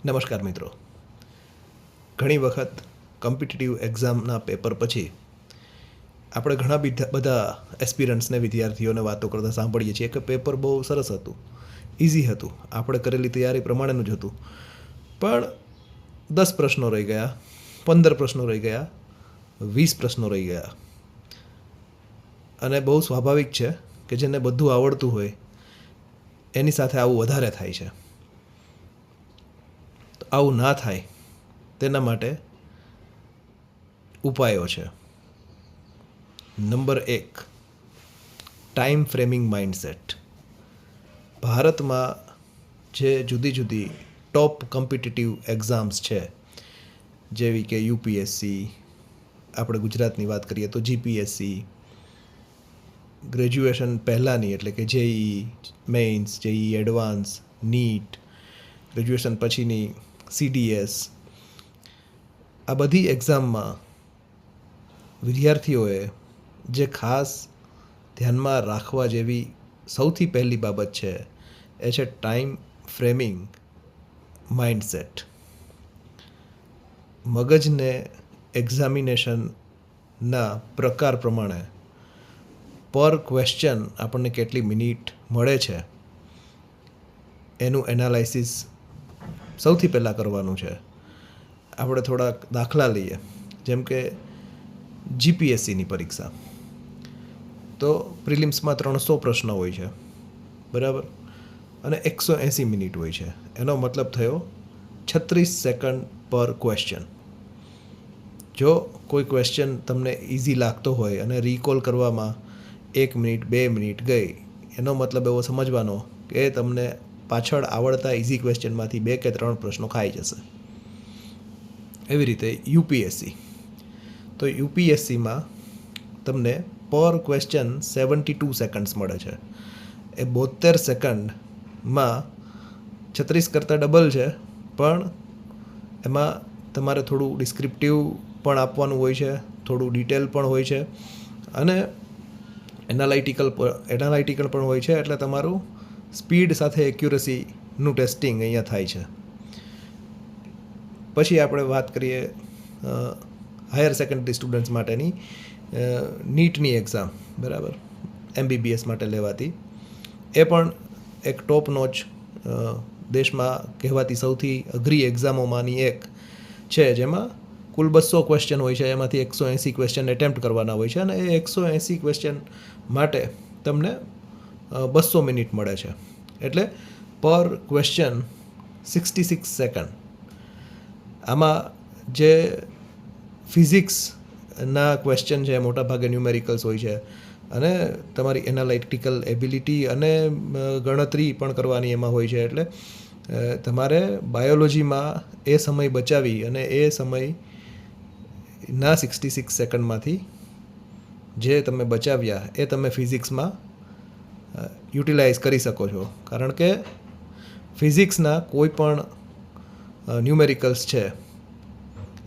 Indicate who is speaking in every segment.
Speaker 1: નમસ્કાર મિત્રો. ઘણી વખત કોમ્પિટિટિવ એક્ઝામના પેપર પછી આપણે ઘણા બધા એસ્પિરન્ટ્સને વિદ્યાર્થીઓને વાતો કરતા સાંભળીએ છીએ કે પેપર બહુ સરસ હતું, ઇઝી હતું, આપણે કરેલી તૈયારી પ્રમાણેનું જ હતું, પણ 10 પ્રશ્નો રહી ગયા, 15 પ્રશ્નો રહી ગયા, 20 પ્રશ્નો રહી ગયા. અને બહુ સ્વાભાવિક છે કે જેને બધું આવડતું હોય એની સાથે આવું વધારે થાય છે. આવું ના થાય તેના માટે ઉપાયો છે. Number 1, time framing mindset. ભારતમાં જે જુદી જુદી ટોપ કોમ્પિટિટિવ એક્ઝામ્સ છે, જેવી કે યુપીએસસી, આપણે ગુજરાતની વાત કરીએ તો જીપીએસસી, ગ્રેજ્યુએશન પહેલાંની એટલે કે JEE mains, JEE advance, NEET, graduation પછીની CDS, આ બધી એક્ઝામમાં વિદ્યાર્થીઓએ જે ખાસ ધ્યાનમાં રાખવા જેવી સૌથી પહેલી બાબત છે એ છે ટાઈમ ફ્રેમિંગ માઇન્ડસેટ. મગજને એક્ઝામિનેશનના પ્રકાર પ્રમાણે પર ક્વેશ્ચન આપણને કેટલી મિનિટ મળે છે એનું એનાલાઇસિસ સૌથી પહેલાં કરવાનું છે. આપણે થોડાક દાખલા લઈએ. જેમ કે જીપીએસસીની પરીક્ષા, તો પ્રિલિમ્સમાં 300 પ્રશ્નો હોય છે, બરાબર, અને 180 મિનિટ હોય છે. એનો મતલબ થયો 36 સેકન્ડ પર ક્વેશ્ચન. જો કોઈ ક્વેશ્ચન તમને ઇઝી લાગતો હોય અને રિકોલ કરવામાં 1 મિનિટ 2 મિનિટ ગઈ, એનો મતલબ એવો સમજવાનો કે તમને પાછળ આવડતા ઇઝી ક્વેશ્ચનમાંથી 2 કે 3 પ્રશ્નો ખાઈ જશે. એવી રીતે યુપીએસસી, તો યુપીએસસીમાં તમને પર ક્વેશ્ચન 72 સેકન્ડ્સ મળે છે. એ 72 સેકન્ડમાં 36 કરતાં ડબલ છે, પણ એમાં તમારે થોડું ડિસ્ક્રિપ્ટિવ પણ આપવાનું હોય છે, થોડું ડિટેલ પણ હોય છે, અને એનાલાઇટિકલ પણ હોય છે. એટલે તમારું સ્પીડ સાથે એક્યુરસીનું ટેસ્ટિંગ અહીંયા થાય છે. પછી આપણે વાત કરીએ હાયર સેકન્ડરી સ્ટુડન્ટ્સ માટેની નીટની એક્ઝામ, બરાબર, MBBS માટે લેવાતી. એ પણ એક ટોપ નોચ દેશમાં કહેવાતી સૌથી અઘરી એક્ઝામોમાંની એક છે, જેમાં કુલ 200 ક્વેશ્ચન હોય છે, એમાંથી 180 ક્વેશ્ચન એટેમ્પ્ટ કરવાના હોય છે, અને એ 180 ક્વેશ્ચન માટે તમને 200 મિનિટ મળે છે. એટલે પર ક્વેશ્ચન 66 સેકન્ડ. આમાં જે ફિઝિક્સના ક્વેશ્ચન છે, મોટાભાગે ન્યુમેરિકલ્સ હોય છે, અને તમારી એનાલિટિકલ એબિલિટી અને ગણતરી પણ કરવાની એમાં હોય છે. એટલે તમારે બાયોલોજીમાં એ સમય બચાવી અને એ સમયના 66 સેકન્ડમાંથી જે તમે બચાવ્યા એ તમે ફિઝિક્સમાં યુટિલાઇઝ કરી શકો છો. કારણ કે ફિઝિક્સના કોઈ પણ ન્યુમેરિકલ્સ છે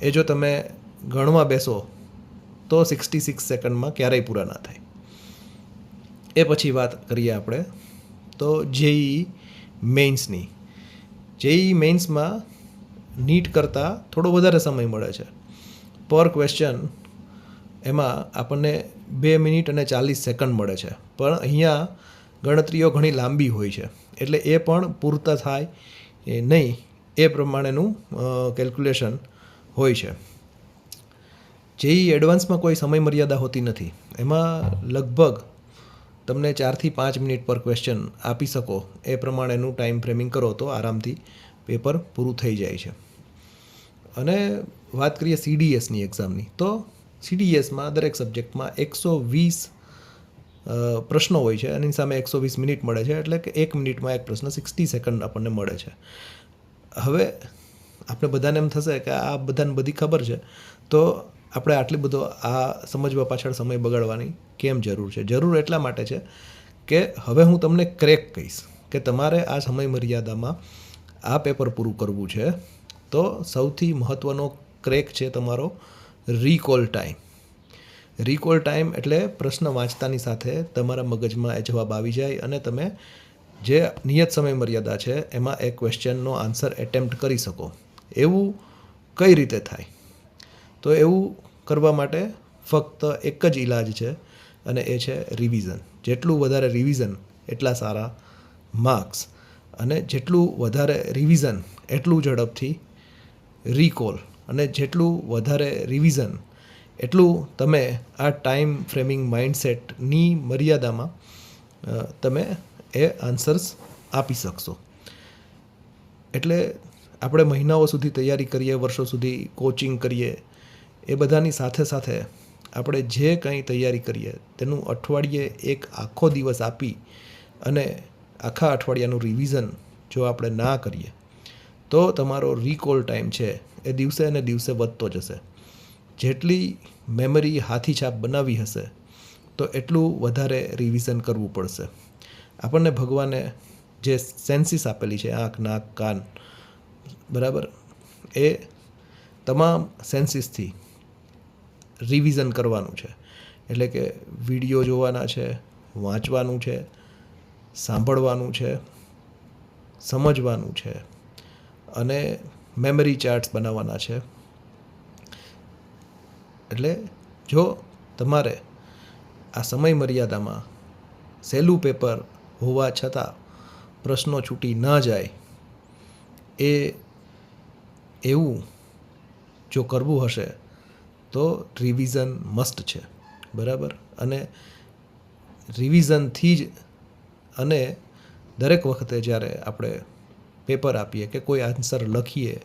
Speaker 1: એ જો તમે ગણવા બેસો તો 66 સેકન્ડમાં ક્યારેય પૂરા ના થાય. એ પછી વાત કરીએ આપણે તો જેઈ મેઇન્સની. જેઈ મેઇન્સમાં નીટ કરતાં થોડો વધારે સમય મળે છે. પર ક્વેશ્ચન એમાં આપણને 2 મિનિટ અને 40 સેકન્ડ મળે છે, પણ અહીંયા ગણતરીઓ ઘણી લાંબી હોય છે, એટલે એ પણ પૂરતા થાય નહીં એ પ્રમાણેનું કેલ્ક્યુલેશન હોય છે. જેઈ એડવાન્સમાં કોઈ સમય મર્યાદા હોતી નથી. એમાં લગભગ તમને 4 થી 5 મિનિટ પર ક્વેશ્ચન આપી શકો એ પ્રમાણેનું ટાઈમ ફ્રેમિંગ કરો તો આરામથી પેપર પૂરું થઈ જાય છે. અને વાત કરીએ CDSની એક્ઝામની, તો CDSમાં દરેક સબ્જેક્ટમાં 120 પ્રશ્નો હોય છે, એની સામે 120 મિનિટ મળે છે, એટલે કે 1 મિનિટમાં એક પ્રશ્ન 60 સેકન્ડ આપણને મળે છે. હવે આપણે બધાને એમ થશે કે આ બધાને બધી ખબર છે, તો આપણે આટલી બધો આ સમજવા પાછળ સમય બગાડવાની કેમ જરૂર છે? જરૂર એટલા માટે છે કે હવે હું તમને ક્રેક કહીશ કે તમારે આ સમય મર્યાદામાં આ પેપર પૂરું કરવું છે, તો સૌથી મહત્ત્વનો ક્રેક છે તમારો રિકોલ ટાઈમ. રિકોલ ટાઈમ એટલે પ્રશ્ન વાંચતાની સાથે તમારા મગજમાં એ જવાબ આવી જાય અને તમે જે નિયત સમય મર્યાદા છે એમાં એ ક્વેશ્ચનનો આન્સર એટેમ્પ્ટ કરી શકો. એવું કઈ રીતે થાય? તો એવું કરવા માટે ફક્ત એક જ ઈલાજ છે અને એ છે રિવિઝન. જેટલું વધારે રિવિઝન એટલા સારા માર્ક્સ, અને જેટલું વધારે રિવિઝન એટલું ઝડપથી રીકોલ, અને જેટલું વધારે રિવિઝન એટલું તમે આ ટાઈમ ફ્રેમિંગ માઇન્ડસેટની મર્યાદામાં તમે એ આન્સર્સ આપી શકશો. એટલે આપણે મહિનાઓ સુધી તૈયારી કરીએ, વર્ષો સુધી કોચિંગ કરીએ, એ બધાની સાથે સાથે આપણે જે કંઈ તૈયારી કરીએ તેનું અઠવાડિયે એક આખો દિવસ આપી અને આખા અઠવાડિયાનું રિવિઝન જો આપણે ના કરીએ તો તમારો રીકોલ ટાઈમ છે એ દિવસે ને દિવસે વધતો જશે. જેટલી મેમરી હાથી છાપ બનાવી હશે તો એટલું વધારે રિવિઝન કરવું પડશે. આપણને ભગવાને જે સેન્સીસ આપેલી છે, આંખ, નાક, કાન, બરાબર, એ તમામ સેન્સીસથી રિવિઝન કરવાનું છે. એટલે કે વિડીયો જોવાના છે, વાંચવાનું છે, સાંભળવાનું છે, સમજવાનું છે, અને મેમરી ચાર્ટ્સ બનાવવાના છે. એટલે જો તમારે આ સમય મર્યાદામાં સહેલું પેપર હોવા છતાં પ્રશ્નો છૂટી ન જાય એવું જો કરવું હશે તો રિવિઝન મસ્ટ છે, બરાબર. અને રિવિઝનથી જ, અને દરેક વખતે જ્યારે આપણે પેપર આપીએ કે કોઈ આન્સર લખીએ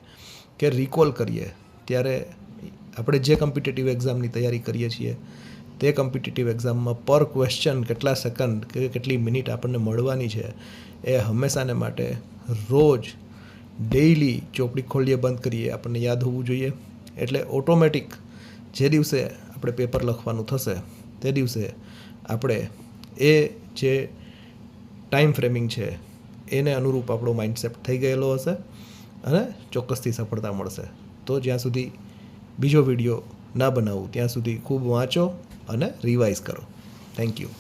Speaker 1: કે રિકોલ કરીએ ત્યારે આપણે જે કોમ્પિટિટિવ એક્ઝામની તૈયારી કરીએ છીએ તે કોમ્પિટિટિવ એક્ઝામમાં પર ક્વેશ્ચન કેટલા સેકન્ડ કે કેટલી મિનિટ આપણને મળવાની છે એ હંમેશાને માટે રોજ ડેઈલી ચોપડી ખોલીએ બંધ કરીએ આપણને યાદ હોવું જોઈએ. એટલે ઓટોમેટિક જે દિવસે આપણે પેપર લખવાનું થશે તે દિવસે આપણે એ જે ટાઈમ ફ્રેમિંગ છે એને અનુરૂપ આપણો માઇન્ડસેટ થઈ ગયેલો હશે અને ચોક્કસથી સફળતા મળશે. તો જ્યાં સુધી બીજો વિડીયો ના બનાવું ત્યાં સુધી ખૂબ વાંચો અને રિવાઇઝ કરો. Thank you.